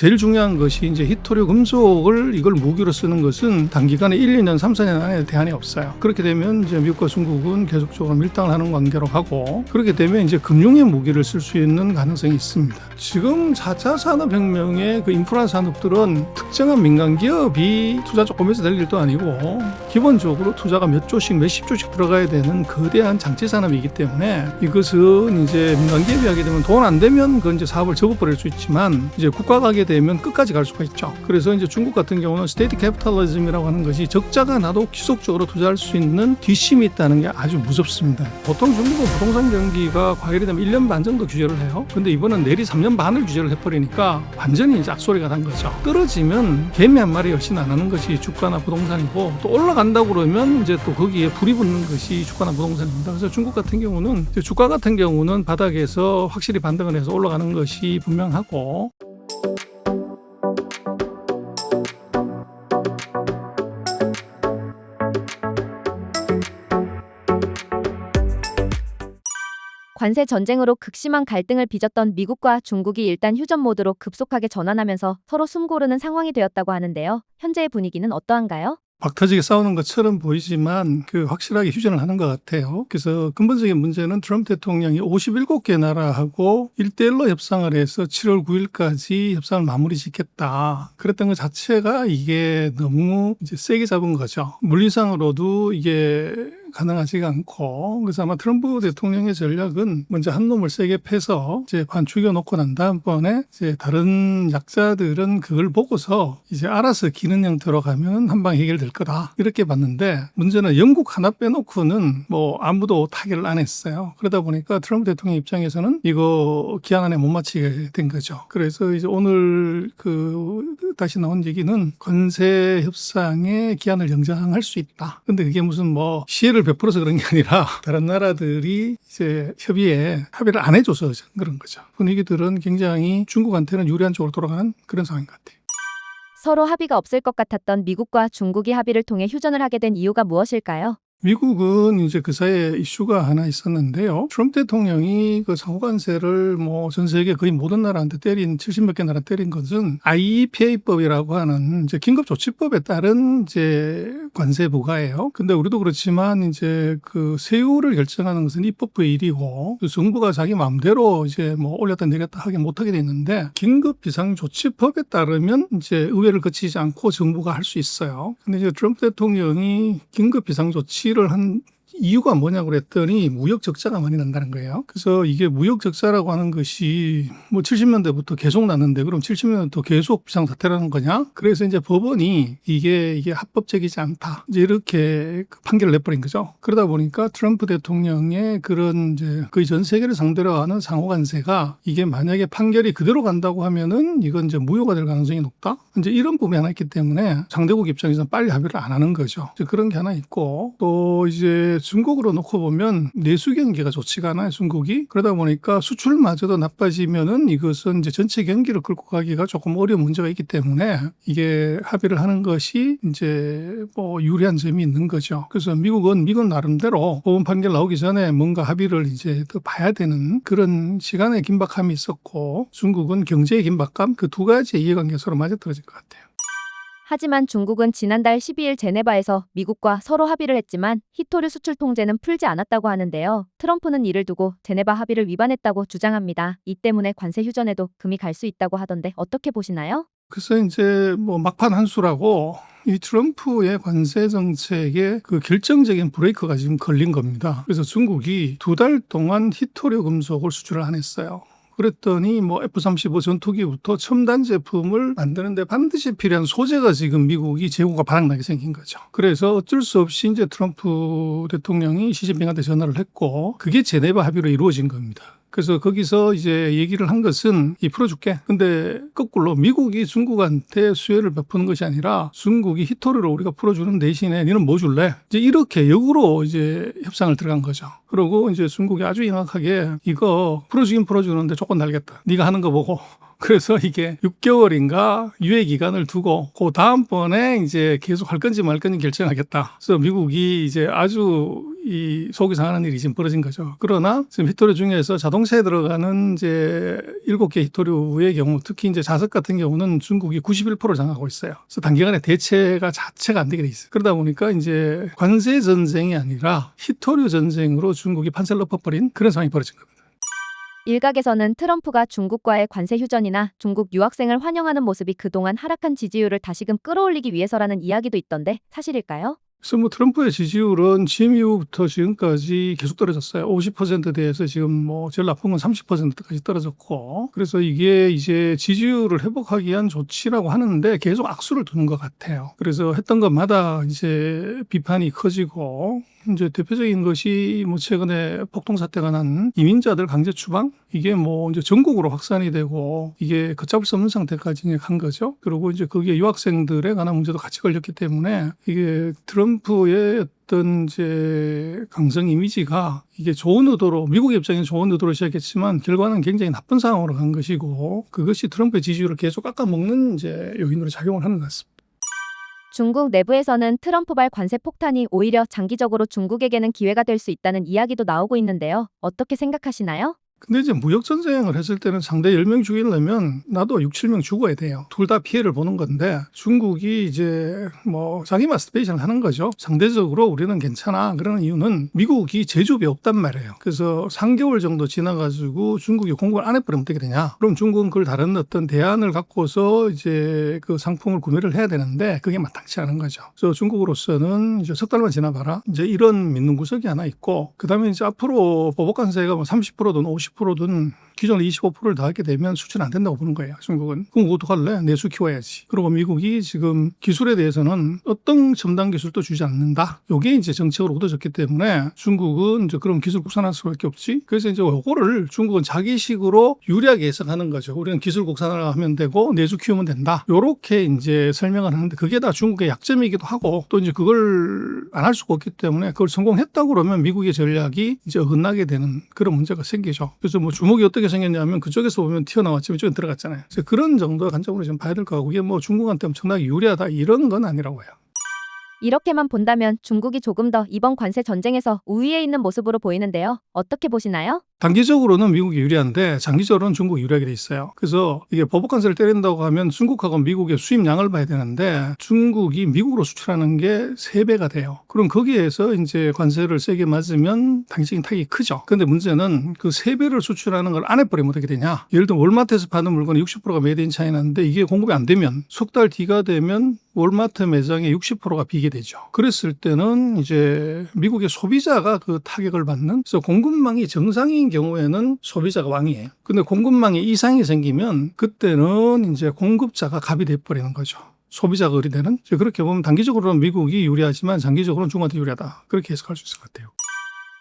제일 중요한 것이 이제 히토류 금속을 이걸 무기로 쓰는 것은 단기간에 1, 2년, 3, 4년 안에 대안이 없어요. 그렇게 되면 이제 미국과 중국은 계속적으로 밀당을 하는 관계로 가고, 그렇게 되면 이제 금융의 무기를 쓸 수 있는 가능성이 있습니다. 지금 4차 산업혁명의 그 인프라 산업들은 특정한 민간 기업이 투자 조금 해서 될 일도 아니고 기본적으로 투자가 몇 조씩 몇십 조씩 들어가야 되는 거대한 장치 산업이기 때문에 이것은 이제 민간 기업이 하게 되면 돈 안 되면 그 이제 사업을 접어버릴 수 있지만 이제 국가가 하게 되면 끝까지 갈 수가 있죠. 그래서 이제 중국 같은 경우는 스테이트 캐피탈리즘이라고 하는 것이 적자가 나도 지속적으로 투자할 수 있는 뒷심이 있다는 게 아주 무섭습니다. 보통 중국은 부동산 경기가 과열이 되면 1년 반 정도 규제를 해요. 근데 이번은 내리 3년 반을 규제를 해버리니까 완전히 이제 악소리가 난 거죠. 떨어지면 개미 한 마리 열심 안 하는 것이 주가나 부동산이고, 또 올라간다고 그러면 이제 또 거기에 불이 붙는 것이 주가나 부동산입니다. 그래서 중국 같은 경우는 주가 같은 경우는 바닥에서 확실히 반등을 해서 올라가는 것이 분명하고, 관세 전쟁으로 극심한 갈등을 빚었던 미국과 중국이 일단 휴전 모드로 급속하게 전환하면서 서로 숨고르는 상황이 되었다고 하는데요. 현재의 분위기는 어떠한가요? 막 터지게 싸우는 것처럼 보이지만 확실하게 휴전을 하는 것 같아요. 그래서 근본적인 문제는 트럼프 대통령이 57개 나라하고 1대1로 협상을 해서 7월 9일까지 협상을 마무리 짓겠다. 그랬던 것 자체가 이게 너무 이제 세게 잡은 거죠. 물리상으로도 이게 가능하지가 않고, 그래서 아마 트럼프 대통령의 전략은 먼저 한 놈을 세게 패서 이제 반 죽여놓고 난 다음번에 이제 다른 약자들은 그걸 보고서 이제 알아서 기는 형태로 가면 한 방 해결될 거다, 이렇게 봤는데, 문제는 영국 하나 빼놓고는 뭐 아무도 타결을 안 했어요. 그러다 보니까 트럼프 대통령 입장에서는 이거 기한 안에 못 맞히게 된 거죠. 그래서 이제 오늘 다시 나온 얘기는 관세 협상의 기한을 연장할 수 있다. 근데 그게 무슨 뭐 시혜를 베풀어서 그런 게 아니라 다른 나라들이 이제 합의를 안 해줘서 그런 거죠. 분위기들은 굉장히 중국한테는 유리한 쪽으로 돌아가는 그런 상황인 것 같아요. 서로 합의가 없을 것 같았던 미국과 중국이 합의를 통해 휴전을 하게 된 이유가 무엇일까요? 미국은 이제 그 사이에 이슈가 하나 있었는데요. 트럼프 대통령이 그 상호관세를 뭐 전 세계 거의 모든 나라한테 70몇 개 나라 때린 것은 IEEPA법이라고 하는 이제 긴급조치법에 따른 이제 관세 부과예요. 근데 우리도 그렇지만 이제 그 세율을 결정하는 것은 입법부의 일이고, 정부가 자기 마음대로 이제 뭐 올렸다 내렸다 하게 못하게 돼 있는데, 긴급비상조치법에 따르면 이제 의회를 거치지 않고 정부가 할 수 있어요. 근데 이제 트럼프 대통령이 긴급비상조치 를 한 이유가 뭐냐고 그랬더니 무역 적자가 많이 난다는 거예요. 그래서 이게 무역 적자라고 하는 것이 뭐 70년대부터 계속 났는데, 그럼 70년대부터 계속 비상사태라는 거냐? 그래서 이제 법원이 이게 합법적이지 않다, 이제 이렇게 판결을 내버린 거죠. 그러다 보니까 트럼프 대통령의 그런 이제 거의 전 세계를 상대로 하는 상호관세가 이게 만약에 판결이 그대로 간다고 하면은 이건 이제 무효가 될 가능성이 높다, 이제 이런 부분이 하나 있기 때문에 상대국 입장에서는 빨리 합의를 안 하는 거죠. 이제 그런 게 하나 있고, 또 이제 중국으로 놓고 보면 내수 경기가 좋지가 않아요, 중국이. 그러다 보니까 수출마저도 나빠지면은 이것은 이제 전체 경기를 끌고 가기가 조금 어려운 문제가 있기 때문에 이게 합의를 하는 것이 이제 뭐 유리한 점이 있는 거죠. 그래서 미국은 나름대로 법원 판결 나오기 전에 뭔가 합의를 이제 더 봐야 되는 그런 시간의 긴박함이 있었고, 중국은 경제의 긴박감, 그 두 가지의 이해관계가 서로 맞아떨어질 것 같아요. 하지만 중국은 지난달 12일 제네바에서 미국과 서로 합의를 했지만 히토류 수출 통제는 풀지 않았다고 하는데요. 트럼프는 이를 두고 제네바 합의를 위반했다고 주장합니다. 이 때문에 관세 휴전에도 금이 갈 수 있다고 하던데 어떻게 보시나요? 그래서 이제 뭐 막판 한 수라고 이 트럼프의 관세 정책에 그 결정적인 브레이크가 지금 걸린 겁니다. 그래서 중국이 2달 동안 히토류 금속을 수출을 안 했어요. 그랬더니 뭐 F-35 전투기부터 첨단 제품을 만드는데 반드시 필요한 소재가 지금 미국이 재고가 바닥나게 생긴 거죠. 그래서 어쩔 수 없이 이제 트럼프 대통령이 시진핑한테 전화를 했고, 그게 제네바 합의로 이루어진 겁니다. 그래서 거기서 이제 얘기를 한 것은 풀어줄게. 근데 거꾸로 미국이 중국한테 수혜를 베푸는 것이 아니라 중국이 히토류를 우리가 풀어주는 대신에 너는 뭐 줄래? 이제 이렇게 역으로 이제 협상을 들어간 거죠. 그리고 이제 중국이 아주 영악하게 이거 풀어주긴 풀어주는데 조건 달겠다. 네가 하는 거 보고 그래서 이게 6개월인가 유예 기간을 두고 그 다음번에 이제 계속 할 건지 말 건지 결정하겠다. 그래서 미국이 이제 아주 이 속이 상하는 일이 지금 벌어진 거죠. 그러나 지금 히토류 중에서 자동차에 들어가는 이제 7개 히토류의 경우 특히 이제 자석 같은 경우는 중국이 91%를 장악하고 있어요. 그래서 단기간에 대체가 자체가 안 되게 돼 있어요. 그러다 보니까 이제 관세 전쟁이 아니라 히토류 전쟁으로 중국이 판세를 엎어버린 그런 상황이 벌어진 겁니다. 일각에서는 트럼프가 중국과의 관세 휴전이나 중국 유학생을 환영하는 모습이 그동안 하락한 지지율을 다시금 끌어올리기 위해서라는 이야기도 있던데 사실일까요? 그래서 뭐 트럼프의 지지율은 취임 이후부터 지금까지 계속 떨어졌어요. 50%대에서 지금 뭐 제일 나쁜 건 30%까지 떨어졌고, 그래서 이게 이제 지지율을 회복하기 위한 조치라고 하는데 계속 악수를 두는 것 같아요. 그래서 했던 것마다 이제 비판이 커지고, 이제 대표적인 것이 뭐 최근에 폭동 사태가 난 이민자들 강제 추방, 이게 뭐 이제 전국으로 확산이 되고 이게 걷잡을 수 없는 상태까지 이제 간 거죠. 그리고 이제 거기에 유학생들에 관한 문제도 같이 걸렸기 때문에 이게 트럼프의 어떤 이제 강성 이미지가 이게 좋은 의도로, 미국의 입장에는 좋은 의도로 시작했지만 결과는 굉장히 나쁜 상황으로 간 것이고, 그것이 트럼프의 지지율을 계속 깎아먹는 이제 요인으로 작용을 하는 것 같습니다. 중국 내부에서는 트럼프발 관세 폭탄이 오히려 장기적으로 중국에게는 기회가 될 수 있다는 이야기도 나오고 있는데요. 어떻게 생각하시나요? 근데 이제 무역 전쟁을 했을 때는 상대 10명 죽이려면 나도 6, 7명 죽어야 돼요. 둘 다 피해를 보는 건데 중국이 이제 뭐 자기 마스터베이션을 하는 거죠. 상대적으로 우리는 괜찮아. 그러는 이유는 미국이 제조업이 없단 말이에요. 그래서 3개월 정도 지나가지고 중국이 공급을 안 해버리면 어떻게 되냐. 그럼 중국은 그걸 다른 어떤 대안을 갖고서 이제 그 상품을 구매를 해야 되는데 그게 마땅치 않은 거죠. 그래서 중국으로서는 이제 석 달만 지나봐라. 이제 이런 믿는 구석이 하나 있고, 그 다음에 이제 앞으로 보복관세가 뭐 30%든 50%든 기존 25%를 더 하게 되면 수출 안 된다고 보는 거예요. 중국은. 그럼 어떡할래? 내수 키워야지. 그리고 미국이 지금 기술에 대해서는 어떤 첨단 기술도 주지 않는다. 이게 이제 정책으로 얻어졌기 때문에 중국은 이제 그럼 기술 국산할 수밖에 없지. 그래서 이제 이거를 중국은 자기식으로 유리하게 해석하는 거죠. 우리는 기술 국산을 하면 되고 내수 키우면 된다. 이렇게 이제 설명을 하는데 그게 다 중국의 약점이기도 하고, 또 이제 그걸 안 할 수가 없기 때문에 그걸 성공했다고 그러면 미국의 전략이 이제 어긋나게 되는 그런 문제가 생기죠. 그래서 뭐 주목이 어떻게 생겼냐면 그쪽에서 보면 튀어나왔지만 이쪽은 들어갔잖아요. 그래서 그런 정도의 관점으로 좀 봐야 될 것 같고, 그게 뭐 중국한테 엄청나게 유리하다 이런 건 아니라고 해요. 이렇게만 본다면 중국이 조금 더 이번 관세 전쟁에서 우위에 있는 모습으로 보이는데요. 어떻게 보시나요? 단기적으로는 미국이 유리한데 장기적으로는 중국이 유리하게 돼 있어요. 그래서 이게 보복관세를 때린다고 하면 중국하고 미국의 수입량을 봐야 되는데 중국이 미국으로 수출하는 게 3배가 돼요. 그럼 거기에서 이제 관세를 세게 맞으면 단기적인 타격이 크죠. 근데 문제는 그 3배를 수출하는 걸 안 해버리면 어떻게 되냐. 예를 들면 월마트에서 파는 물건이 60%가 메이드 인 차이나인데 이게 공급이 안 되면 석 달 뒤가 되면 월마트 매장의 60%가 비게 되죠. 그랬을 때는 이제 미국의 소비자가 그 타격을 받는, 그래서 공급망이 정상인 경우에는 소비자가 왕이에요. 근데 공급망에 이상이 생기면 그때는 이제 공급자가 갑이 돼버리는 거죠. 소비자가 을이 되는. 그렇게 보면 단기적으로는 미국이 유리하지만 장기적으로는 중국한테 유리하다. 그렇게 해석할 수 있을 것 같아요.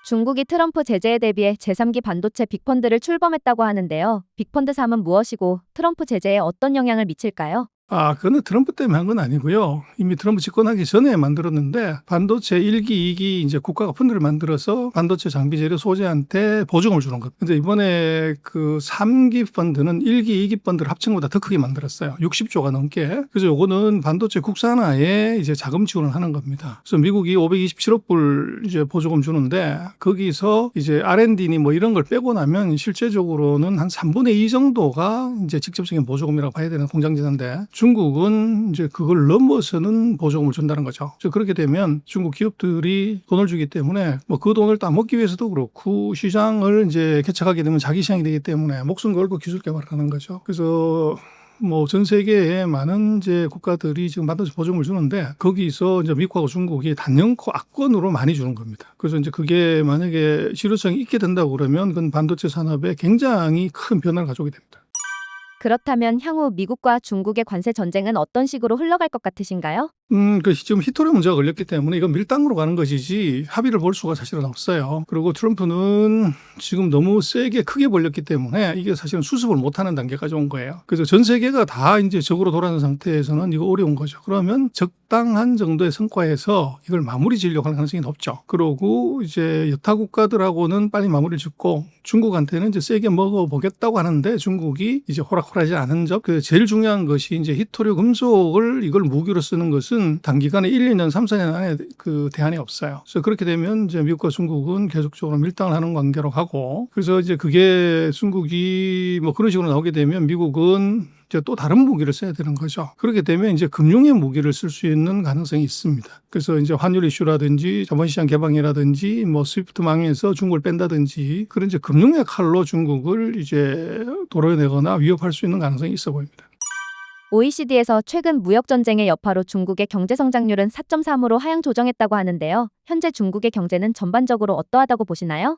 중국이 트럼프 제재에 대비해 제3기 반도체 빅펀드를 출범했다고 하는데요. 빅펀드 3은 무엇이고 트럼프 제재에 어떤 영향을 미칠까요? 그거는 트럼프 때문에 한 건 아니고요. 이미 트럼프 집권하기 전에 만들었는데 반도체 1기, 2기 이제 국가가 펀드를 만들어서 반도체 장비 재료 소재한테 보증을 주는 것. 근데 이번에 그 3기 펀드는 1기, 2기 펀드를 합친 것보다 더 크게 만들었어요. 60조가 넘게. 그래서 요거는 반도체 국산화에 이제 자금 지원을 하는 겁니다. 그래서 미국이 527억 불 이제 보조금 주는데 거기서 이제 R&D니 뭐 이런 걸 빼고 나면 실제적으로는 한 3분의 2 정도가 이제 직접적인 보조금이라고 봐야 되는 공장지인데 중국은 이제 그걸 넘어서는 보조금을 준다는 거죠. 그렇게 되면 중국 기업들이 돈을 주기 때문에 뭐 그 돈을 따먹기 위해서도 그렇고 시장을 이제 개척하게 되면 자기 시장이 되기 때문에 목숨 걸고 기술 개발을 하는 거죠. 그래서 뭐 전 세계에 많은 이제 국가들이 지금 반도체 보조금을 주는데 거기서 이제 미국하고 중국이 단연코 악권으로 많이 주는 겁니다. 그래서 이제 그게 만약에 실효성이 있게 된다고 그러면 그건 반도체 산업에 굉장히 큰 변화를 가져오게 됩니다. 그렇다면 향후 미국과 중국의 관세 전쟁은 어떤 식으로 흘러갈 것 같으신가요? 지금 히토리 문제가 걸렸기 때문에 이건 밀당으로 가는 것이지 합의를 볼 수가 사실은 없어요. 그리고 트럼프는 지금 너무 세게 크게 벌렸기 때문에 이게 사실은 수습을 못하는 단계까지 온 거예요. 그래서 전 세계가 다 이제 적으로 돌아가는 상태에서는 이거 어려운 거죠. 그러면 적당한 정도의 성과에서 이걸 마무리 지으려고 하는 가능성이 높죠. 그러고 이제 여타 국가들하고는 빨리 마무리를 짓고 중국한테는 이제 세게 먹어보겠다고 하는데 중국이 이제 호락호락하지 않은 점. 그 제일 중요한 것이 이제 히토류 금속을 이걸 무기로 쓰는 것은 단기간에 1, 2년, 3, 4년 안에 그 대안이 없어요. 그래서 그렇게 되면 이제 미국과 중국은 계속적으로 밀당을 하는 관계로 가고, 그래서 이제 그게 중국이 뭐 그런 식으로 나오게 되면 미국은 이제 또 다른 무기를 써야 되는 거죠. 그렇게 되면 이제 금융의 무기를 쓸 수 있는 가능성이 있습니다. 그래서 이제 환율 이슈라든지 자본시장 개방이라든지 뭐 스위프트망에서 중국을 뺀다든지 그런 이제 금융의 칼로 중국을 이제 도려내거나 위협할 수 있는 가능성이 있어 보입니다. OECD에서 최근 무역 전쟁의 여파로 중국의 경제 성장률은 4.3으로 하향 조정했다고 하는데요. 현재 중국의 경제는 전반적으로 어떠하다고 보시나요?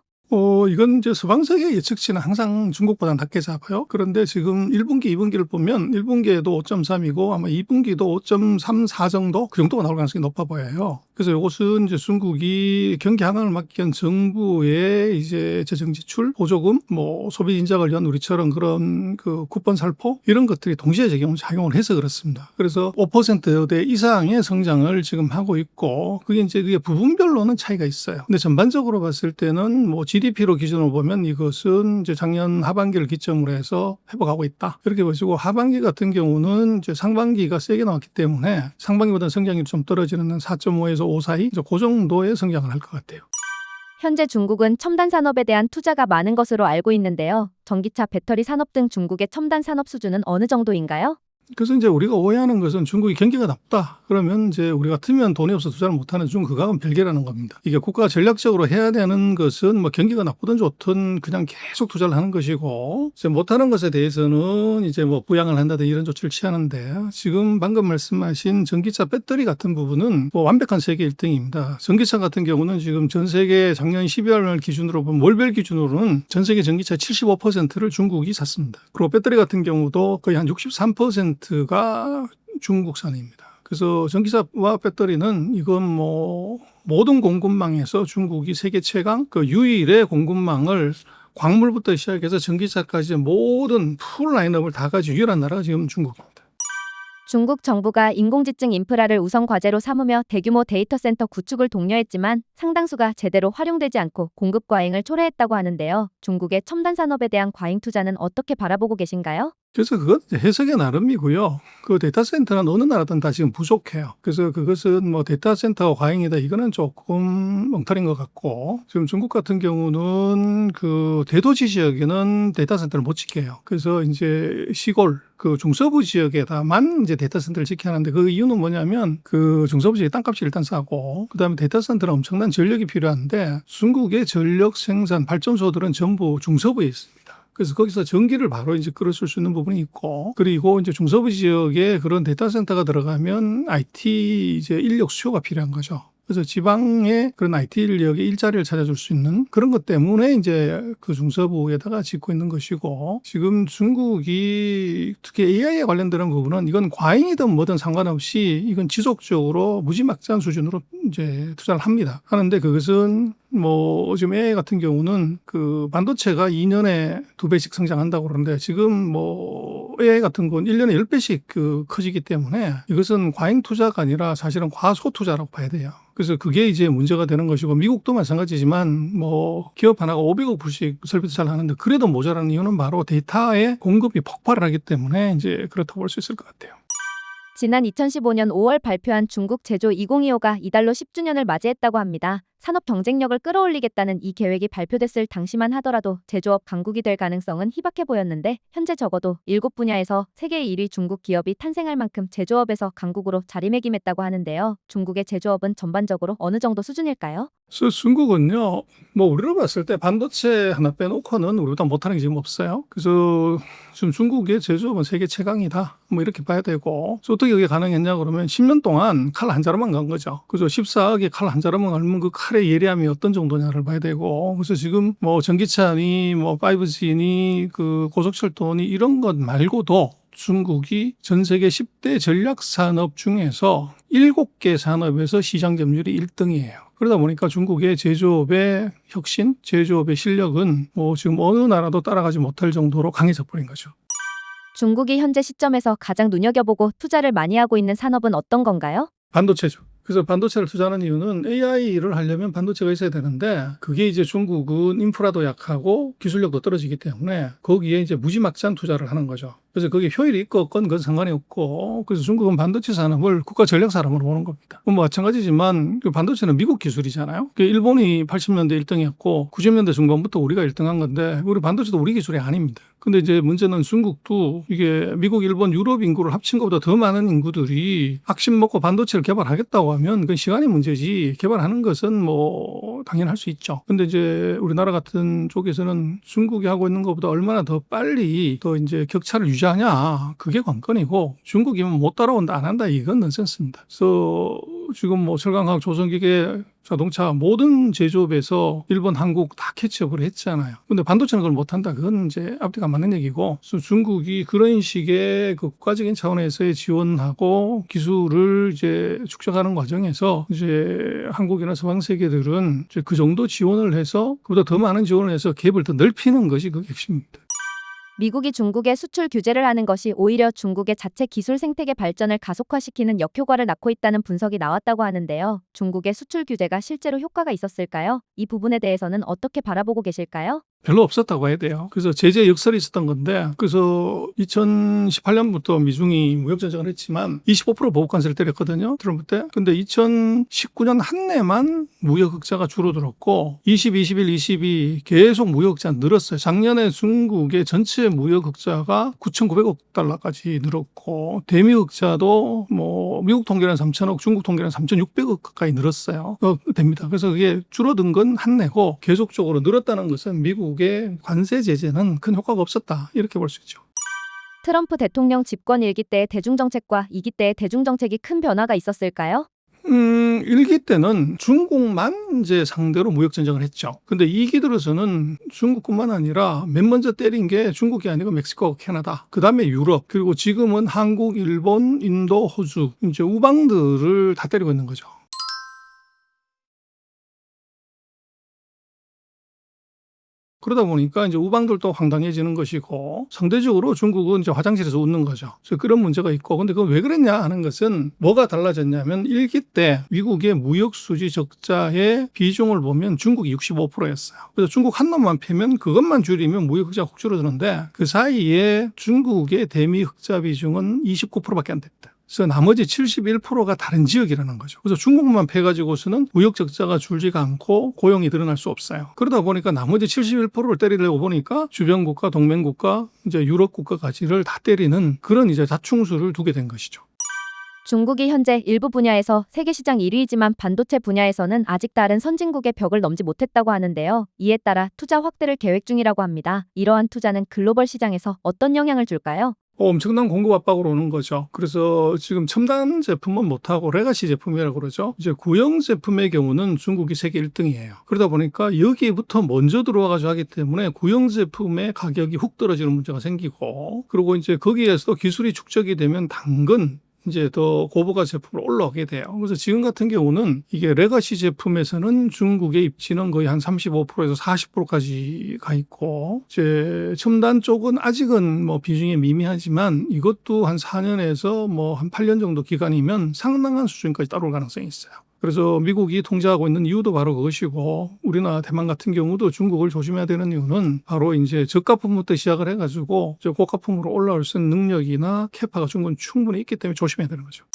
이건 이제 서방세계 예측치는 항상 중국보다 낮게 잡아요. 그런데 지금 1분기, 2분기를 보면 1분기에도 5.3이고 아마 2분기도 5.34 정도? 그 정도가 나올 가능성이 높아 보여요. 그래서 이것은 이제 중국이 경기 하강을 막기 위한 정부의 이제 재정 지출, 보조금, 뭐 소비 인자를 위한 우리처럼 그런 그 쿠폰 살포 이런 것들이 동시에 작용을 해서 그렇습니다. 그래서 5%대 이상의 성장을 지금 하고 있고 그게 부분별로는 차이가 있어요. 근데 전반적으로 봤을 때는 뭐 GDP로 기준으로 보면 이것은 이제 작년 하반기를 기점으로 해서 회복하고 있다. 이렇게 보시고 하반기 같은 경우는 이제 상반기가 세게 나왔기 때문에 상반기보다 성장률이 좀 떨어지는 4.5에서 5 사이 그 정도의 성장을 할 것 같아요. 현재 중국은 첨단 산업에 대한 투자가 많은 것으로 알고 있는데요. 전기차, 배터리 산업 등 중국의 첨단 산업 수준은 어느 정도인가요? 그래서 이제 우리가 오해하는 것은 중국이 경기가 나쁘다. 그러면 이제 우리 같으면 돈이 없어 투자를 못하는 그거하고는 별개라는 겁니다. 이게 국가가 전략적으로 해야 되는 것은 뭐 경기가 나쁘든 좋든 그냥 계속 투자를 하는 것이고, 이제 못하는 것에 대해서는 이제 뭐 부양을 한다든지 이런 조치를 취하는데, 지금 방금 말씀하신 전기차 배터리 같은 부분은 뭐 완벽한 세계 1등입니다. 전기차 같은 경우는 지금 전 세계 작년 12월 기준으로 보면 월별 기준으로는 전 세계 전기차 75%를 중국이 샀습니다. 그리고 배터리 같은 경우도 거의 한 63%가 중국산입니다. 그래서 전기차와 배터리는 이건 뭐 모든 공급망에서 중국이 세계 최강 그 유일의 공급망을 광물부터 시작해서 전기차까지 모든 풀 라인업을 다 가지고 유일한 나라가 지금 중국입니다. 중국 정부가 인공지능 인프라를 우선 과제로 삼으며 대규모 데이터 센터 구축을 독려했지만 상당수가 제대로 활용되지 않고 공급 과잉을 초래했다고 하는데요. 중국의 첨단 산업에 대한 과잉 투자는 어떻게 바라보고 계신가요? 그래서 그건 해석의 나름이고요. 그 데이터 센터는 어느 나라든 다 지금 부족해요. 그래서 그것은 뭐 데이터 센터가 과잉이다 이거는 조금 엉터리인 것 같고, 지금 중국 같은 경우는 그 대도시 지역에는 데이터 센터를 못 짓게요. 그래서 이제 시골 그 중서부 지역에다만 이제 데이터 센터를 짓게 하는데, 그 이유는 뭐냐면 그 중서부 지역 땅값이 일단 싸고 그다음에 데이터 센터는 엄청난 전력이 필요한데 중국의 전력 생산 발전소들은 전부 중서부에 있습니다. 그래서 거기서 전기를 바로 이제 끌어쓸 수 있는 부분이 있고, 그리고 이제 중서부 지역에 그런 데이터 센터가 들어가면 IT 이제 인력 수요가 필요한 거죠. 그래서 지방의 그런 IT 인력의 일자리를 찾아줄 수 있는 그런 것 때문에 이제 그 중서부에다가 짓고 있는 것이고, 지금 중국이 특히 AI에 관련되는 부분은 이건 과잉이든 뭐든 상관없이 이건 지속적으로 무지막지한 수준으로 이제 투자를 합니다. 하는데 그것은 뭐 지금 AI 같은 경우는 그 반도체가 2년에 2배씩 성장한다고 그러는데, 지금 뭐 AI 같은 건 1년에 10배씩 그 커지기 때문에 이것은 과잉 투자가 아니라 사실은 과소 투자라고 봐야 돼요. 그래서 그게 이제 문제가 되는 것이고, 미국도 마찬가지지만 뭐 기업 하나가 500억 불씩 설비 투자를 하는데 그래도 모자라는 이유는 바로 데이터의 공급이 폭발을 하기 때문에 이제 그렇다고 볼 수 있을 것 같아요. 지난 2015년 5월 발표한 중국 제조 2025가 이달로 10주년을 맞이했다고 합니다. 산업 경쟁력을 끌어올리겠다는 이 계획이 발표됐을 당시만 하더라도 제조업 강국이 될 가능성은 희박해 보였는데, 현재 적어도 7분야에서 세계 1위 중국 기업이 탄생할 만큼 제조업에서 강국으로 자리매김했다고 하는데요. 중국의 제조업은 전반적으로 어느 정도 수준일까요? 그래서 중국은요, 뭐 우리로 봤을 때 반도체 하나 빼놓고는 우리보다 못하는 게 지금 없어요. 그래서 지금 중국의 제조업은 세계 최강이다, 뭐 이렇게 봐야 되고, 그래서 어떻게 그게 가능했냐 그러면 10년 동안 칼 한 자루만 간 거죠. 그래서 14억에 칼 한 자루만 갈면 그 칼의 예리함이 어떤 정도냐를 봐야 되고, 그래서 지금 뭐 전기차니 뭐 5G니 그 고속철도니 이런 것 말고도 중국이 전 세계 10대 전략 산업 중에서 7개 산업에서 시장 점유율이 1등이에요. 그러다 보니까 중국의 제조업의 혁신, 제조업의 실력은 뭐 지금 어느 나라도 따라가지 못할 정도로 강해져 버린 거죠. 중국이 현재 시점에서 가장 눈여겨보고 투자를 많이 하고 있는 산업은 어떤 건가요? 반도체죠. 그래서 반도체를 투자하는 이유는 AI를 하려면 반도체가 있어야 되는데 그게 이제 중국은 인프라도 약하고 기술력도 떨어지기 때문에 거기에 이제 무지막지한 투자를 하는 거죠. 그래서 그게 효율이 있고 없건 그건 상관이 없고 그래서 중국은 반도체 산업을 국가 전략 산업으로 보는 겁니다. 뭐 마찬가지지만 그 반도체는 미국 기술이잖아요. 일본이 80년대 1등이었고 90년대 중반부터 우리가 1등한 건데 우리 반도체도 우리 기술이 아닙니다. 근데 이제 문제는 중국도 이게 미국, 일본, 유럽 인구를 합친 것보다 더 많은 인구들이 악심 먹고 반도체를 개발하겠다고 하면 그건 시간의 문제지 개발하는 것은 뭐 당연히 할 수 있죠. 근데 이제 우리나라 같은 쪽에서는 중국이 하고 있는 것보다 얼마나 더 빨리 더 이제 격차를 유지하냐 그게 관건이고 중국이면 못 따라온다 안 한다 이건 넌센스입니다. 그래서 지금 뭐 철강화학, 조선기계, 자동차 모든 제조업에서 일본, 한국 다 캐치업을 했잖아요. 근데 반도체는 그걸 못한다. 그건 이제 앞뒤가 안 맞는 얘기고 그래서 중국이 그런 식의 그 국가적인 차원에서의 지원하고 기술을 이제 축적하는 과정에서 이제 한국이나 서방 세계들은 이제 그 정도 지원을 해서 그보다 더 많은 지원을 해서 갭을 더 넓히는 것이 그게 핵심입니다. 미국이 중국에 수출 규제를 하는 것이 오히려 중국의 자체 기술 생태계 발전을 가속화시키는 역효과를 낳고 있다는 분석이 나왔다고 하는데요. 중국의 수출 규제가 실제로 효과가 있었을까요? 이 부분에 대해서는 어떻게 바라보고 계실까요? 별로 없었다고 해야 돼요. 그래서 제재 역설이 있었던 건데 그래서 2018년부터 미중이 무역 전쟁을 했지만 25% 보복 관세를 때렸거든요. 트럼프 때. 근데 2019년 한 해만 무역 흑자가 줄어들었고 20, 21, 22 계속 무역 흑자가 늘었어요. 작년에 중국의 전체 무역 흑자가 9,900억 달러까지 늘었고 대미 흑자도 뭐 미국 통계는 3,000억, 중국 통계는 3,600억 가까이 늘었어요. 됩니다. 그래서 그게 줄어든 건 한 해고 계속적으로 늘었다는 것은 미국의 관세 제재는 큰 효과가 없었다. 이렇게 볼 수 있죠. 트럼프 대통령 집권 1기 때의 대중정책과 2기 때의 대중정책이 큰 변화가 있었을까요? 1기 때는 중국만 이제 상대로 무역 전쟁을 했죠. 근데 2기 들어서는 중국뿐만 아니라 맨 먼저 때린 게 중국이 아니고 멕시코하고 캐나다, 그 다음에 유럽, 그리고 지금은 한국, 일본, 인도, 호주, 이제 우방들을 다 때리고 있는 거죠. 그러다 보니까 이제 우방들도 황당해지는 것이고 상대적으로 중국은 이제 화장실에서 웃는 거죠. 그래서 그런 문제가 있고 근데 그건 왜 그랬냐 하는 것은 뭐가 달라졌냐면 1기 때 미국의 무역 수지 적자의 비중을 보면 중국이 65%였어요. 그래서 중국 한 놈만 패면 그것만 줄이면 무역 흑자가 확 줄어드는데 그 사이에 중국의 대미 흑자 비중은 29%밖에 안 됐다. 그래서 나머지 71%가 다른 지역이라는 거죠. 그래서 중국만 패가지고서는 무역 적자가 줄지가 않고 고용이 늘어날 수 없어요. 그러다 보니까 나머지 71%를 때리려고 보니까 주변 국가, 동맹 국가, 이제 유럽 국가까지를 다 때리는 그런 이제 자충수를 두게 된 것이죠. 중국이 현재 일부 분야에서 세계 시장 1위이지만 반도체 분야에서는 아직 다른 선진국의 벽을 넘지 못했다고 하는데요. 이에 따라 투자 확대를 계획 중이라고 합니다. 이러한 투자는 글로벌 시장에서 어떤 영향을 줄까요? 엄청난 공급 압박으로 오는 거죠. 그래서 지금 첨단 제품은 못하고 레가시 제품이라고 그러죠. 이제 구형 제품의 경우는 중국이 세계 1등이에요. 그러다 보니까 여기부터 먼저 들어와가지고 하기 때문에 구형 제품의 가격이 훅 떨어지는 문제가 생기고 그리고 이제 거기에서도 기술이 축적이 되면 당근 이제 더 고부가 제품으로 올라오게 돼요. 그래서 지금 같은 경우는 이게 레가시 제품에서는 중국의 입지는 거의 한 35%에서 40%까지 가 있고, 이제 첨단 쪽은 아직은 뭐 비중이 미미하지만 이것도 한 4년에서 뭐 한 8년 정도 기간이면 상당한 수준까지 따라올 가능성이 있어요. 그래서 미국이 통제하고 있는 이유도 바로 그것이고 우리나라 대만 같은 경우도 중국을 조심해야 되는 이유는 바로 이제 저가품부터 시작을 해가지고 고가품으로 올라올 수 있는 능력이나 캐파가 중국은 충분히 있기 때문에 조심해야 되는 거죠.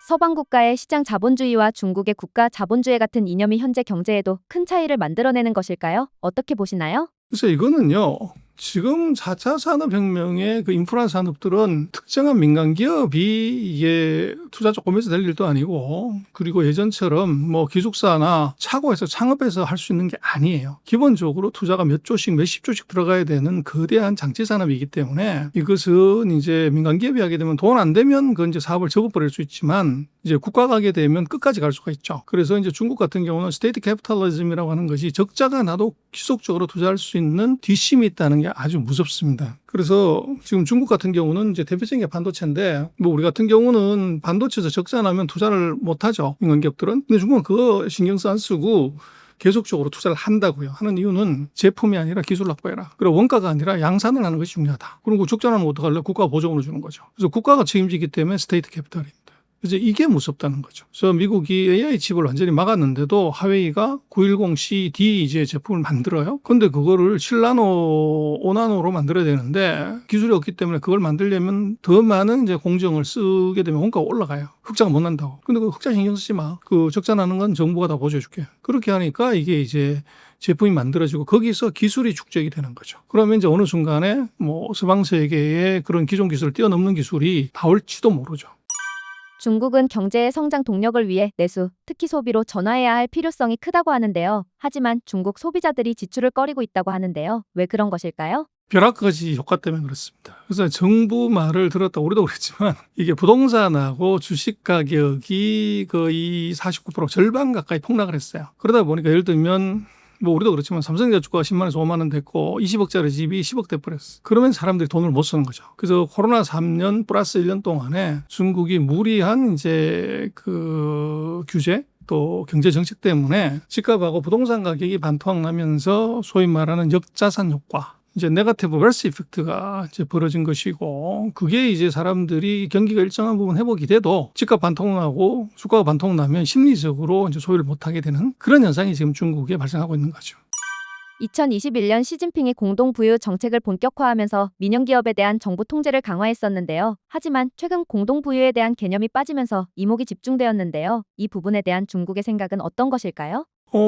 서방 국가의 시장 자본주의와 중국의 국가 자본주의 같은 이념이 현재 경제에도 큰 차이를 만들어내는 것일까요? 어떻게 보시나요? 그래서 이거는요. 지금 4차 산업혁명의 그 인프라 산업들은 특정한 민간 기업이 이게 투자 조금 해서 될 일도 아니고 그리고 예전처럼 뭐 기숙사나 차고에서 창업해서 할 수 있는 게 아니에요. 기본적으로 투자가 몇 조씩 몇십 조씩 들어가야 되는 거대한 장치 산업이기 때문에 이것은 이제 민간 기업이 하게 되면 돈 안 되면 그건 이제 사업을 접어버릴 수 있지만 이제 국가 가게 되면 끝까지 갈 수가 있죠. 그래서 이제 중국 같은 경우는 스테이트 캐피탈리즘이라고 하는 것이 적자가 나도 지속적으로 투자할 수 있는 뒷심이 있다는 게 아주 무섭습니다. 그래서 지금 중국 같은 경우는 이제 대표적인 게 반도체인데 뭐 우리 같은 경우는 반도체에서 적자 나면 투자를 못 하죠. 민간기업들은. 근데 중국은 그거 신경 안 쓰고 계속적으로 투자를 한다고요. 하는 이유는 제품이 아니라 기술 확보해라. 그리고 원가가 아니라 양산을 하는 것이 중요하다. 그리고 적자 나면 어떡할래? 국가가 보조금을 주는 거죠. 그래서 국가가 책임지기 때문에 스테이트 캐피탈입니다. 그래서 이게 무섭다는 거죠. 그래서 미국이 AI 칩을 완전히 막았는데도 하웨이가 910CD 이제 제품을 만들어요. 근데 그거를 7나노, 5나노로 만들어야 되는데 기술이 없기 때문에 그걸 만들려면 더 많은 이제 공정을 쓰게 되면 원가가 올라가요. 흑자가 못 난다고. 근데 그 흑자 신경 쓰지 마. 그 적자 나는 건 정부가 다 보조해줄게. 그렇게 하니까 이게 이제 제품이 만들어지고 거기서 기술이 축적이 되는 거죠. 그러면 이제 어느 순간에 뭐 서방 세계의 그런 기존 기술을 뛰어넘는 기술이 나올지도 모르죠. 중국은 경제의 성장 동력을 위해 내수, 특히 소비로 전환해야 할 필요성이 크다고 하는데요. 하지만 중국 소비자들이 지출을 꺼리고 있다고 하는데요. 왜 그런 것일까요? 벼락거지 효과 때문에 그렇습니다. 그래서 정부 말을 들었다고 우리도 그랬지만 이게 부동산하고 주식 가격이 거의 49% 절반 가까이 폭락을 했어요. 그러다 보니까 예를 들면 뭐 우리도 그렇지만 삼성전자 주가가 10만에서 5만 원 됐고 20억짜리 집이 10억 돼 버렸어. 그러면 사람들이 돈을 못 쓰는 거죠. 그래서 코로나 3년 플러스 1년 동안에 중국이 무리한 이제 그 규제 또 경제 정책 때문에 집값하고 부동산 가격이 반토막 나면서 소위 말하는 역자산 효과 이제 네거티브 웰스 이펙트가 이제 벌어진 것이고 그게 이제 사람들이 경기가 일정한 부분 회복이 돼도 집값 반통나고 주가가 반통나면 심리적으로 이제 소비를 못하게 되는 그런 현상이 지금 중국에 발생하고 있는 거죠. 2021년 시진핑이 공동부유 정책을 본격화하면서 민영기업에 대한 정부 통제를 강화했었는데요. 하지만 최근 공동부유에 대한 개념이 빠지면서 이목이 집중되었는데요. 이 부분에 대한 중국의 생각은 어떤 것일까요?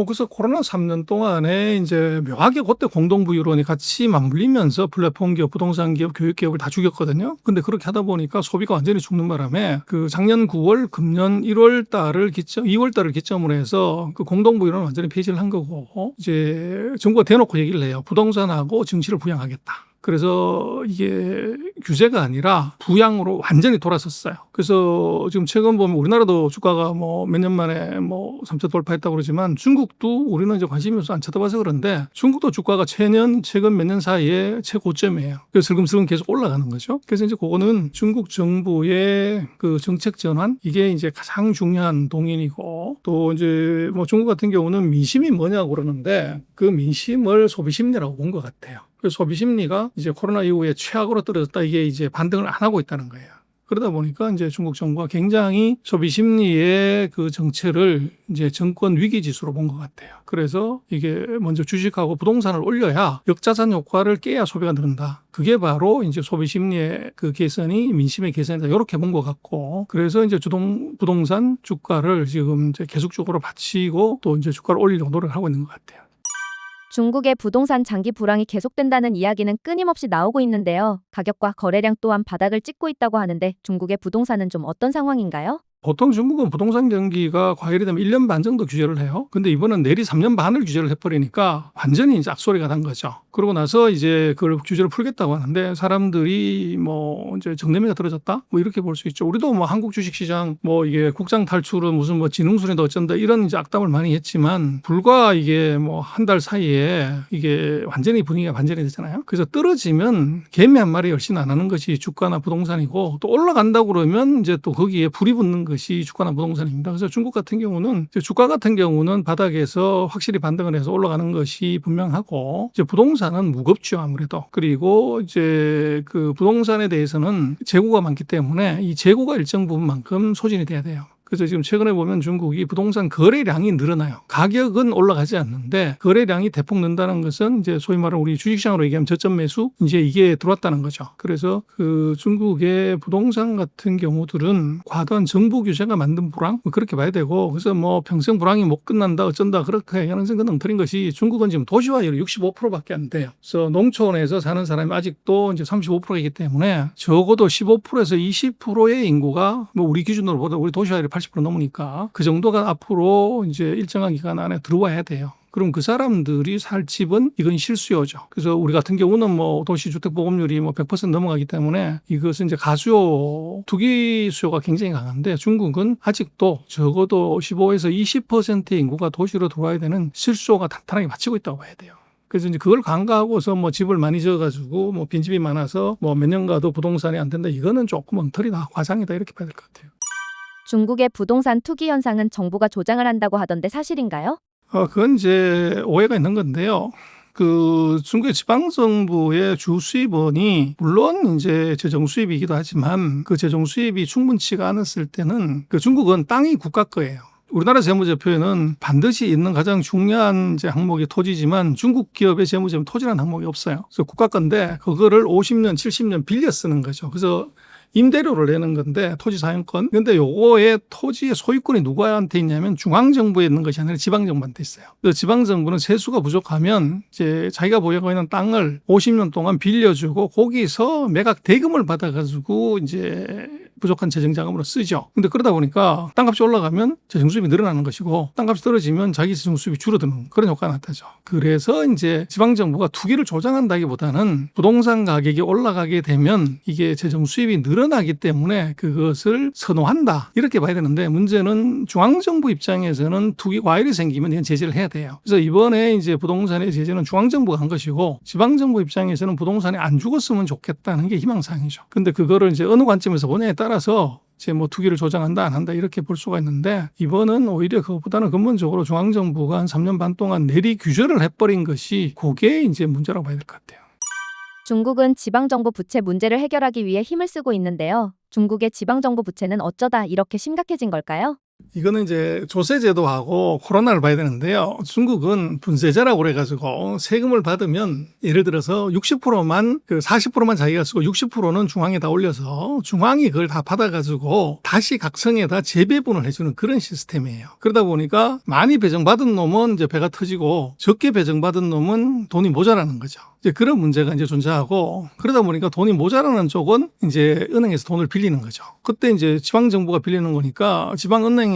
그래서 코로나 3년 동안에 이제 묘하게 그때 공동부유론이 같이 맞물리면서 플랫폼 기업, 부동산 기업, 교육 기업을 다 죽였거든요. 근데 그렇게 하다 보니까 소비가 완전히 죽는 바람에 그 작년 9월, 금년 1월 달을 기점, 2월 달을 기점으로 해서 그 공동부유론을 완전히 폐지를 한 거고 이제 정부가 대놓고 얘기를 해요. 부동산하고 증시를 부양하겠다. 그래서 이게 규제가 아니라 부양으로 완전히 돌아섰어요. 그래서 지금 최근 보면 우리나라도 주가가 뭐 몇 년 만에 뭐 3차 돌파했다고 그러지만 중국도 우리는 이제 관심이 없어 안 쳐다봐서 그런데 중국도 주가가 최근 몇 년 사이에 최고점이에요. 그래서 슬금슬금 계속 올라가는 거죠. 그래서 이제 그거는 중국 정부의 그 정책 전환 이게 이제 가장 중요한 동인이고 또 이제 뭐 중국 같은 경우는 민심이 뭐냐고 그러는데 그 민심을 소비 심리라고 본 것 같아요. 그래서 소비 심리가 이제 코로나 이후에 최악으로 떨어졌다 이게 이제 반등을 안 하고 있다는 거예요. 그러다 보니까 이제 중국 정부가 굉장히 소비 심리의 그 정체를 이제 정권 위기 지수로 본 것 같아요. 그래서 이게 먼저 주식하고 부동산을 올려야 역자산 효과를 깨야 소비가 늘는다. 그게 바로 이제 소비 심리의 그 개선이 민심의 개선이다. 이렇게 본 것 같고 그래서 이제 부동산 주가를 지금 이제 계속적으로 받치고 또 이제 주가를 올리려고 노력을 하고 있는 것 같아요. 중국의 부동산 장기 불황이 계속된다는 이야기는 끊임없이 나오고 있는데요. 가격과 거래량 또한 바닥을 찍고 있다고 하는데 중국의 부동산은 좀 어떤 상황인가요? 보통 중국은 부동산 경기가 과열이 되면 1년 반 정도 규제를 해요. 근데 이번은 내리 3년 반을 규제를 해버리니까 완전히 이제 악소리가 난 거죠. 그러고 나서 이제 그걸 규제를 풀겠다고 하는데 사람들이 뭐 이제 정내미가 떨어졌다? 뭐 이렇게 볼 수 있죠. 우리도 뭐 한국 주식시장 뭐 이게 국장 탈출은 무슨 뭐 지능순이다 어쩐다 이런 이제 악담을 많이 했지만 불과 이게 뭐 한 달 사이에 이게 완전히 분위기가 반전이 됐잖아요. 그래서 떨어지면 개미 한 마리 열심히 안 하는 것이 주가나 부동산이고 또 올라간다고 그러면 이제 또 거기에 불이 붙는 것이 주가나 부동산입니다. 그래서 중국 같은 경우는 주가 같은 경우는 바닥에서 확실히 반등을 해서 올라가는 것이 분명하고 이제 부동산은 무겁죠 아무래도. 그리고 이제 그 부동산에 대해서는 재고가 많기 때문에 이 재고가 일정 부분만큼 소진이 돼야 돼요. 그래서 지금 최근에 보면 중국이 부동산 거래량이 늘어나요. 가격은 올라가지 않는데 거래량이 대폭 는다는 것은 이제 소위 말하는 우리 주식시장으로 얘기하면 저점 매수 이제 이게 들어왔다는 거죠. 그래서 그 중국의 부동산 같은 경우들은 과도한 정부 규제가 만든 불황 뭐 그렇게 봐야 되고 그래서 뭐 평생 불황이 못 끝난다 어쩐다 그렇게 하는 생각은 엉터리인 것이 중국은 지금 도시화율이 65%밖에 안 돼요. 그래서 농촌에서 사는 사람이 아직도 이제 35%이기 때문에 적어도 15%에서 20%의 인구가 뭐 우리 기준으로 보다 우리 도시화율이 80% 넘으니까 그 정도가 앞으로 이제 일정한 기간 안에 들어와야 돼요. 그럼 그 사람들이 살 집은 이건 실수요죠. 그래서 우리 같은 경우는 뭐 도시주택 보급률이 뭐 100% 넘어가기 때문에 이것은 이제 가수요, 투기 수요가 굉장히 강한데 중국은 아직도 적어도 15에서 20%의 인구가 도시로 들어와야 되는 실수요가 탄탄하게 맞추고 있다고 봐야 돼요. 그래서 이제 그걸 간과하고서 뭐 집을 많이 지어가지고 뭐 빈집이 많아서 뭐 몇 년 가도 부동산이 안 된다. 이거는 조금 엉터리다, 과장이다 이렇게 봐야 될 것 같아요. 중국의 부동산 투기 현상은 정부가 조장을 한다고 하던데 사실인가요? 그건 이제 오해가 있는 건데요. 그 중국의 지방정부의 주 수입원이 물론 이제 재정 수입이기도 하지만 그 재정 수입이 충분치가 않았을 때는 그 중국은 땅이 국가 거예요. 우리나라 재무제표에는 반드시 있는 가장 중요한 이제 항목이 토지지만 중국 기업의 재무제표는 토지라는 항목이 없어요. 그래서 국가 건데 그거를 50년, 70년 빌려 쓰는 거죠. 그래서 임대료를 내는 건데 토지 사용권. 근데 요거의 토지의 소유권이 누구한테 있냐면 중앙정부에 있는 것이 아니라 지방정부한테 있어요. 그래서 지방정부는 세수가 부족하면 이제 자기가 보유하고 있는 땅을 50년 동안 빌려주고 거기서 매각 대금을 받아가지고 이제 부족한 재정자금으로 쓰죠. 근데 그러다 보니까 땅값이 올라가면 재정 수입이 늘어나는 것이고 땅값이 떨어지면 자기 재정 수입이 줄어드는 그런 효과가 나타나죠. 그래서 이제 지방정부가 투기를 조장한다기보다는 부동산 가격이 올라가게 되면 이게 재정 수입이 늘어나기 때문에 그것을 선호한다. 이렇게 봐야 되는데 문제는 중앙정부 입장에서는 투기 과열이 생기면 이건 제재를 해야 돼요. 그래서 이번에 이제 부동산의 제재는 중앙정부가 한 것이고 지방정부 입장에서는 부동산이 안 죽었으면 좋겠다는 게 희망사항이죠. 근데 그거를 이제 어느 관점에서 보냐에 따라서 이제 뭐 투기를 조장한다 안 한다 이렇게 볼 수가 있는데 이번은 오히려 그것보다는 근본적으로 중앙정부가 한 3년 반 동안 내리 규제를 해버린 것이 그게 이제 문제라고 봐야 될 것 같아요. 중국은 지방정부 부채 문제를 해결하기 위해 힘을 쓰고 있는데요. 중국의 지방정부 부채는 어쩌다 이렇게 심각해진 걸까요? 이거는 이제 조세제도하고 코로나를 봐야 되는데요. 중국은 분세제라고 그래가지고 세금을 받으면 예를 들어서 60%만 40%만 자기가 쓰고 60%는 중앙에다 올려서 중앙이 그걸 다 받아가지고 다시 각성에다 재배분을 해주는 그런 시스템이에요. 그러다 보니까 많이 배정받은 놈은 이제 배가 터지고 적게 배정받은 놈은 돈이 모자라는 거죠. 이제 그런 문제가 이제 존재하고 그러다 보니까 돈이 모자라는 쪽은 이제 은행에서 돈을 빌리는 거죠. 그때 이제 지방정부가 빌리는 거니까 지방은행에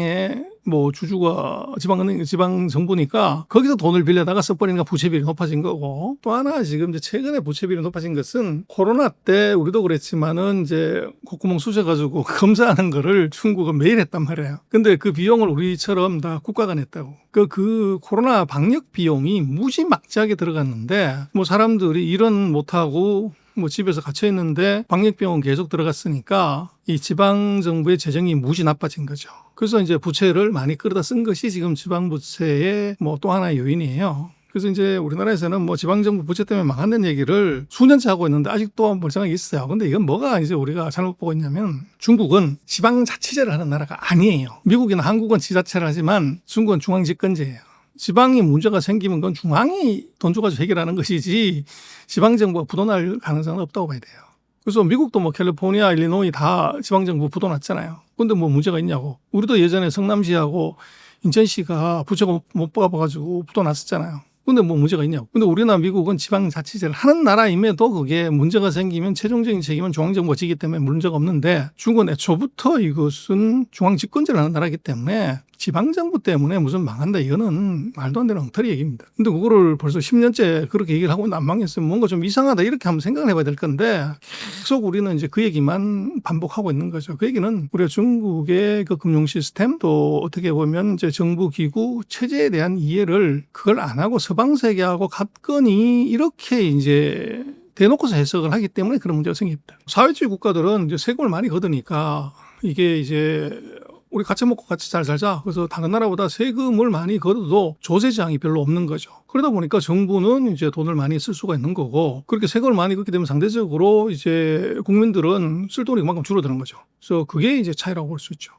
뭐 주주가 지방은행, 지방정부니까 거기서 돈을 빌려다가 써버리니까 부채비율이 높아진 거고 또 하나 지금 이제 최근에 부채비율이 높아진 것은 코로나 때 우리도 그랬지만은 이제 콧구멍 쑤셔가지고 검사하는 거를 중국은 매일 했단 말이에요. 근데 그 비용을 우리처럼 다 국가가 냈다고. 그 코로나 방역 비용이 무지막지하게 들어갔는데 뭐 사람들이 일은 못하고 뭐 집에서 갇혀 있는데 방역비용은 계속 들어갔으니까 이 지방정부의 재정이 무지 나빠진 거죠. 그래서 이제 부채를 많이 끌어다 쓴 것이 지금 지방부채의 뭐 또 하나의 요인이에요. 그래서 이제 우리나라에서는 뭐 지방정부 부채 때문에 망한다는 얘기를 수년째 하고 있는데 아직도 멀쩡하게 있어요. 근데 이건 뭐가 이제 우리가 잘못 보고 있냐면 중국은 지방자치제를 하는 나라가 아니에요. 미국이나 한국은 지자체를 하지만 중국은 중앙집권제예요. 지방이 문제가 생기면 그건 중앙이 돈 줘가지고 해결하는 것이지 지방정부가 부도날 가능성은 없다고 봐야 돼요. 그래서 미국도 뭐 캘리포니아, 일리노이 다 지방정부 부도났잖아요. 근데 뭐 문제가 있냐고. 우리도 예전에 성남시하고 인천시가 부채가 못 받아가지고 부도났었잖아요. 근데 뭐 문제가 있냐고. 근데 우리나 미국은 지방자치제를 하는 나라임에도 그게 문제가 생기면 최종적인 책임은 중앙정부가 지기 때문에 문제가 없는데 중국은 애초부터 이것은 중앙집권제를 하는 나라이기 때문에 지방정부 때문에 무슨 망한다 이거는 말도 안 되는 엉터리 얘기입니다. 근데 그거를 벌써 10년째 그렇게 얘기를 하고 있는데 안 망했으면 뭔가 좀 이상하다 이렇게 한번 생각을 해봐야 될 건데 계속 우리는 이제 그 얘기만 반복하고 있는 거죠. 그 얘기는 우리가 중국의 그 금융 시스템 또 어떻게 보면 이제 정부 기구 체제에 대한 이해를 그걸 안 하고 서방 세계하고 갔거니 이렇게 이제 대놓고서 해석을 하기 때문에 그런 문제가 생깁니다. 사회주의 국가들은 이제 세금을 많이 걷으니까 이게 이제 우리 같이 먹고 같이 잘 살자. 그래서 다른 나라보다 세금을 많이 걷어도 조세 지장이 별로 없는 거죠. 그러다 보니까 정부는 이제 돈을 많이 쓸 수가 있는 거고 그렇게 세금을 많이 걷게 되면 상대적으로 이제 국민들은 쓸 돈이 그만큼 줄어드는 거죠. 그래서 그게 이제 차이라고 볼 수 있죠.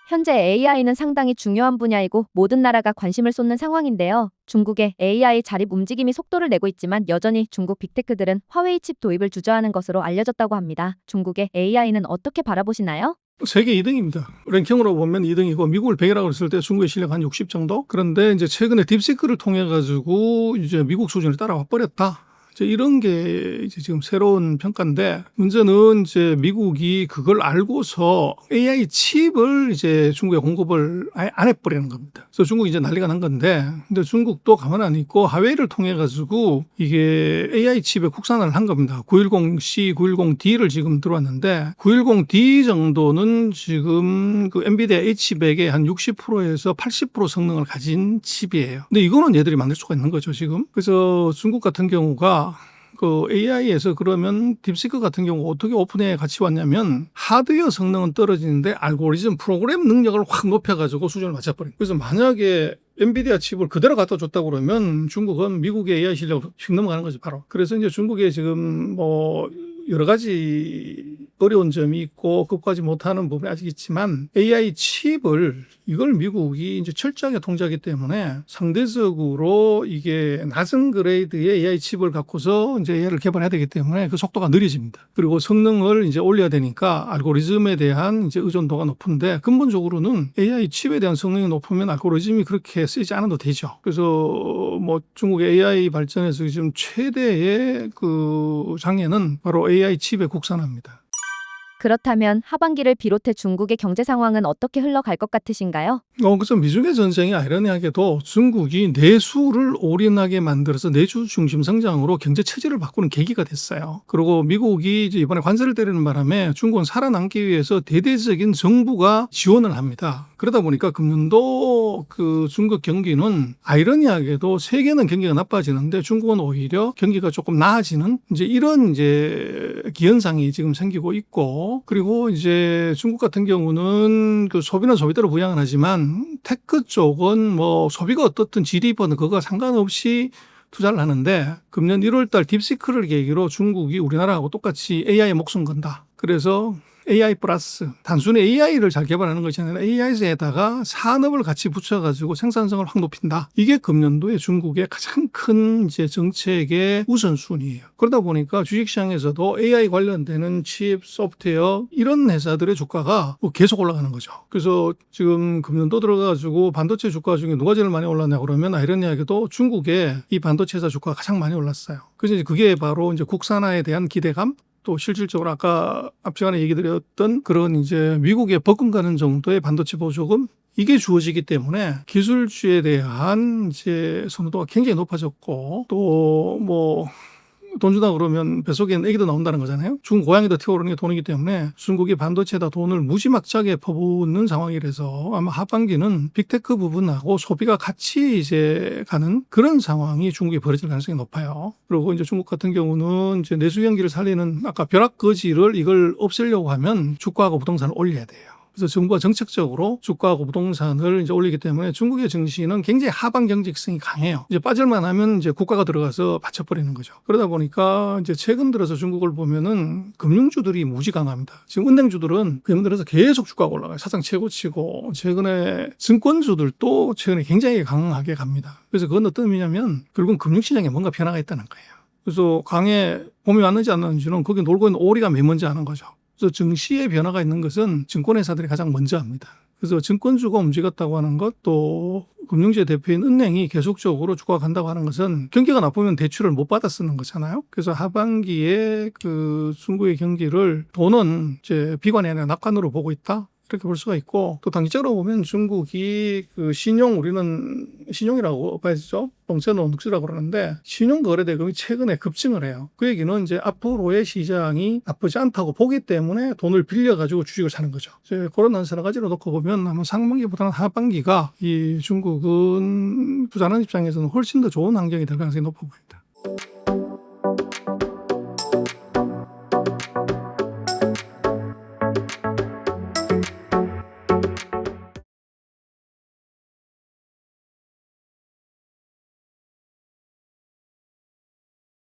현재 AI는 상당히 중요한 분야이고 모든 나라가 관심을 쏟는 상황인데요. 중국의 AI 자립 움직임이 속도를 내고 있지만 여전히 중국 빅테크들은 화웨이 칩 도입을 주저하는 것으로 알려졌다고 합니다. 중국의 AI는 어떻게 바라보시나요? 세계 2등입니다. 랭킹으로 보면 2등이고 미국을 100이라고 했을 때 중국의 실력 한 60 정도? 그런데 이제 최근에 딥시크를 통해 가지고 이제 미국 수준을 따라와 버렸다. 이제 이런 게 이제 지금 새로운 평가인데 문제는 이제 미국이 그걸 알고서 AI 칩을 이제 중국에 공급을 아예 안 해버리는 겁니다. 그래서 중국이 이제 난리가 난 건데 근데 중국도 가만 안 있고 하웨이를 통해 가지고 이게 AI 칩에 국산을 한 겁니다. 910C, 910D를 지금 들어왔는데 910D 정도는 지금 그 엔비디아 H100의 한 60%에서 80% 성능을 가진 칩이에요. 근데 이거는 얘들이 만들 수가 있는 거죠, 지금. 그래서 중국 같은 경우가 그 AI에서 그러면 딥시크 같은 경우 어떻게 오픈AI 같이 왔냐면 하드웨어 성능은 떨어지는데 알고리즘 프로그램 능력을 확 높여가지고 수준을 맞춰버린. 그래서 만약에 엔비디아 칩을 그대로 갖다 줬다고 그러면 중국은 미국의 AI 실력을 휙 넘어가는 거죠, 바로. 그래서 이제 중국에 지금 뭐 여러 가지 어려운 점이 있고 끝까지 못하는 부분이 아직 있지만 AI 칩을 이걸 미국이 이제 철저하게 통제하기 때문에 상대적으로 이게 낮은 그레이드의 AI 칩을 갖고서 이제 AI를 개발해야 되기 때문에 그 속도가 느려집니다. 그리고 성능을 이제 올려야 되니까 알고리즘에 대한 이제 의존도가 높은데 근본적으로는 AI 칩에 대한 성능이 높으면 알고리즘이 그렇게 쓰지 않아도 되죠. 그래서 뭐 중국의 AI 발전에서 지금 최대의 그 장애는 바로 AI 칩의 국산화입니다. 그렇다면 하반기를 비롯해 중국의 경제 상황은 어떻게 흘러갈 것 같으신가요? 그래서 미중의 전쟁이 아이러니하게도 중국이 내수를 올인하게 만들어서 내수 중심 성장으로 경제 체질을 바꾸는 계기가 됐어요. 그리고 미국이 이제 이번에 관세를 때리는 바람에 중국은 살아남기 위해서 대대적인 정부가 지원을 합니다. 그러다 보니까 금년도 그 중국 경기는 아이러니하게도 세계는 경기가 나빠지는데 중국은 오히려 경기가 조금 나아지는 이제 이런 이제 기현상이 지금 생기고 있고 그리고 이제 중국 같은 경우는 그 소비는 소비대로 부양을 하지만 테크 쪽은 뭐 소비가 어떻든 GDP는 그거와 상관없이 투자를 하는데 금년 1월 달 딥시크를 계기로 중국이 우리나라하고 똑같이 AI에 목숨 건다. 그래서 AI 플러스 단순히 AI를 잘 개발하는 것이 아니라 AI에다가 산업을 같이 붙여가지고 생산성을 확 높인다. 이게 금년도에 중국의 가장 큰 이제 정책의 우선순위예요. 그러다 보니까 주식시장에서도 AI 관련되는 칩, 소프트웨어 이런 회사들의 주가가 계속 올라가는 거죠. 그래서 지금 금년도 들어가지고 반도체 주가 중에 누가 제일 많이 올랐냐 그러면 아이러니하게도 중국의 이 반도체 회사 주가가 가장 많이 올랐어요. 그래서 이제 그게 바로 이제 국산화에 대한 기대감 또 실질적으로 아까 앞 시간에 얘기 드렸던 그런 이제 미국의 버금가는 정도의 반도체 보조금 이게 주어지기 때문에 기술주에 대한 이제 선호도가 굉장히 높아졌고 또 뭐 돈 주다 그러면 뱃속에는 애기도 나온다는 거잖아요. 중국 고양이도 튀어오르는 게 돈이기 때문에 중국이 반도체에다 돈을 무지막지하게 퍼붓는 상황이라서 아마 하반기는 빅테크 부분하고 소비가 같이 이제 가는 그런 상황이 중국에 벌어질 가능성이 높아요. 그리고 이제 중국 같은 경우는 이제 내수 경기를 살리는 아까 벼락거지를 이걸 없애려고 하면 주가하고 부동산을 올려야 돼요. 그래서 정부가 정책적으로 주가하고 부동산을 이제 올리기 때문에 중국의 증시는 굉장히 하방 경직성이 강해요. 이제 빠질만 하면 이제 국가가 들어가서 받쳐버리는 거죠. 그러다 보니까 이제 최근 들어서 중국을 보면은 금융주들이 무지 강합니다. 지금 은행주들은 금년 들어서 계속 주가가 올라가요. 사상 최고치고 최근에 증권주들도 최근에 굉장히 강하게 갑니다. 그래서 그건 어떤 의미냐면 결국은 금융시장에 뭔가 변화가 있다는 거예요. 그래서 강에 봄이 왔는지 안 왔는지는 거기 놀고 있는 오리가 맨 먼저 아는 거죠. 그래서 증시에 변화가 있는 것은 증권회사들이 가장 먼저 합니다. 그래서 증권주가 움직였다고 하는 것, 또 금융제 대표인 은행이 계속적으로 주가가 간다고 하는 것은 경기가 나쁘면 대출을 못 받아 쓰는 거잖아요. 그래서 하반기에 그 중국의 경기를 돈은 이제 비관이 아니라 낙관으로 보고 있다. 이렇게 볼 수가 있고 또 단기적으로 보면 중국이 그 신용 우리는 신용이라고 봐야죠. 동체는 늑수라고 그러는데 신용 거래 대금이 최근에 급증을 해요. 그 얘기는 이제 앞으로의 시장이 나쁘지 않다고 보기 때문에 돈을 빌려가지고 주식을 사는 거죠. 이제 그런 여러 가지로 놓고 보면 아마 상반기보다는 하반기가 이 중국은 투자하는 입장에서는 훨씬 더 좋은 환경이 될 가능성이 높아 보입니다.